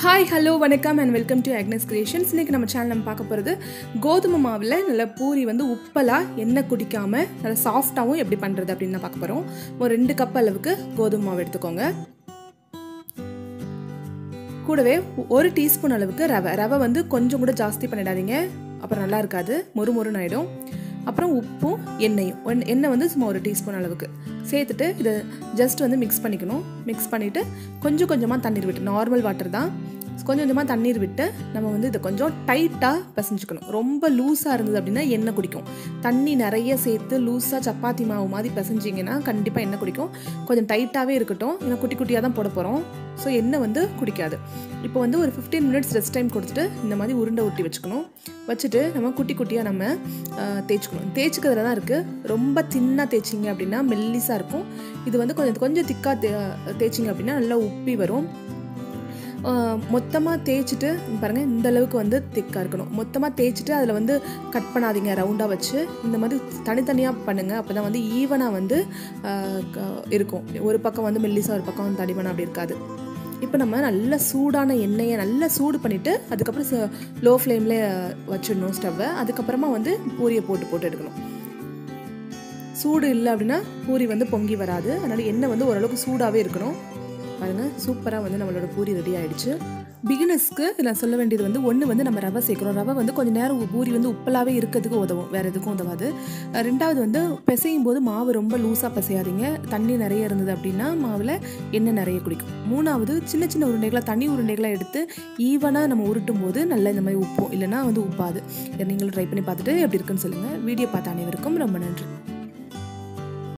Hi hello வணக்கம் and welcome to Agnes Creations. இன்றைக்கி நம்ம சேனல் நம்ம பார்க்க போகிறது கோதுமை மாவில் நல்ல பூரி வந்து உப்பலாக எண்ணெய் குடிக்காமல் நல்லா சாஃப்டாகவும் எப்படி பண்ணுறது அப்படின்னு தான் பார்க்க போகிறோம். ஒரு 2 கப் அளவுக்கு கோதுமை மாவு எடுத்துக்கோங்க. கூடவே 1 டீஸ்பூன் அளவுக்கு ரவை வந்து கொஞ்சம் கூட ஜாஸ்தி பண்ணிடாதீங்க, அப்புறம் நல்லா இருக்காது, மொறுமொறுன்னு ஆகிடும். அப்புறம் உப்பும் எண்ணெய் வந்து சும்மா 1 டீஸ்பூன் அளவுக்கு சேர்த்துட்டு இதை ஜஸ்ட் வந்து மிக்ஸ் பண்ணிக்கணும். மிக்ஸ் பண்ணிவிட்டு கொஞ்சம் கொஞ்சமாக தண்ணீர் விட்டு, நார்மல் வாட்டர் தான், கொஞ்சம் கொஞ்சமாக தண்ணீர் விட்டு நம்ம வந்து இதை கொஞ்சம் டைட்டாக பிசைஞ்சுக்கணும். ரொம்ப லூஸாக இருந்தது அப்படின்னா எண்ணெய் குடிக்கும். தண்ணி நிறைய சேர்த்து லூஸாக சப்பாத்தி மாவு மாதிரி பிசைஞ்சிங்கன்னா கண்டிப்பாக எண்ணெய் குடிக்கும். கொஞ்சம் டைட்டாகவே இருக்கட்டும், ஏன்னா குட்டி குட்டியாக தான் போட போகிறோம். ஸோ எண்ணெய் வந்து குடிக்காது. இப்போ வந்து ஒரு 15 மினிட்ஸ் ரெஸ்ட் டைம் கொடுத்துட்டு இந்த மாதிரி உருண்டை ஊட்டி வச்சுக்கணும். வச்சுட்டு நம்ம குட்டி குட்டியாக நம்ம தேய்ச்சிக்கணும். தேய்ச்சிக்கிறதுல தான் இருக்குது. ரொம்ப தின்னாக தேய்ச்சிங்க அப்படின்னா மெல்லிஸாக இருக்கும். இது வந்து கொஞ்சம் திக்காக தேய்ச்சிங்க அப்படின்னா நல்லா உப்பி வரும். மொத்தமாக தேய்ச்சிட்டு பாருங்கள், இந்த அளவுக்கு வந்து திக்காக இருக்கணும். மொத்தமாக தேய்ச்சிட்டு அதில் வந்து கட் பண்ணாதீங்க, ரவுண்டாக வச்சு இந்த மாதிரி தனித்தனியாக பண்ணுங்கள். அப்போ தான் வந்து ஈவனாக வந்து இருக்கும். ஒரு பக்கம் வந்து மெல்லிஸாக, ஒரு பக்கம் வந்து தடிமனாக அப்படி இருக்காது. இப்போ நம்ம நல்ல சூடான எண்ணெயை நல்லா சூடு பண்ணிவிட்டு அதுக்கப்புறம் லோ ஃப்ளேமில் வச்சிடணும் ஸ்டவ்வை. அதுக்கப்புறமா வந்து பூரியை போட்டு எடுக்கணும். சூடு இல்லை அப்படின்னா பூரி வந்து பொங்கி வராது. அதனால் எண்ணெய் வந்து ஓரளவுக்கு சூடாகவே இருக்கணும். பாருங்கள், சூப்பராக வந்து நம்மளோட பூரி ரெடி ஆகிடுச்சு. பிகினர்ஸ்க்கு நான் சொல்ல வேண்டியது வந்து ஒன்று வந்து நம்ம ரவை சேர்க்குறோம். ரவை வந்து கொஞ்சம் நேரம் பூரி வந்து உப்பலாகவே இருக்கிறதுக்கு உதவும், வேறு எதுக்கும் உதவாது. ரெண்டாவது வந்து பிசையும் போது மாவு ரொம்ப லூஸாக பிசையாதீங்க. தண்ணி நிறைய இருந்தது அப்படின்னா மாவில் எண்ணெய் நிறைய குடிக்கும். மூணாவது, சின்ன சின்ன உருண்டைகளாக தண்ணி உருண்டைகளாக எடுத்து ஈவனாக நம்ம உருட்டும் போது நல்லா இந்த மாதிரி உப்பும், இல்லைனா வந்து உப்பாது. நீங்களும் ட்ரை பண்ணி பார்த்துட்டு எப்படி இருக்குன்னு சொல்லுங்கள். வீடியோ பார்த்த அனைவருக்கும் ரொம்ப நன்றி.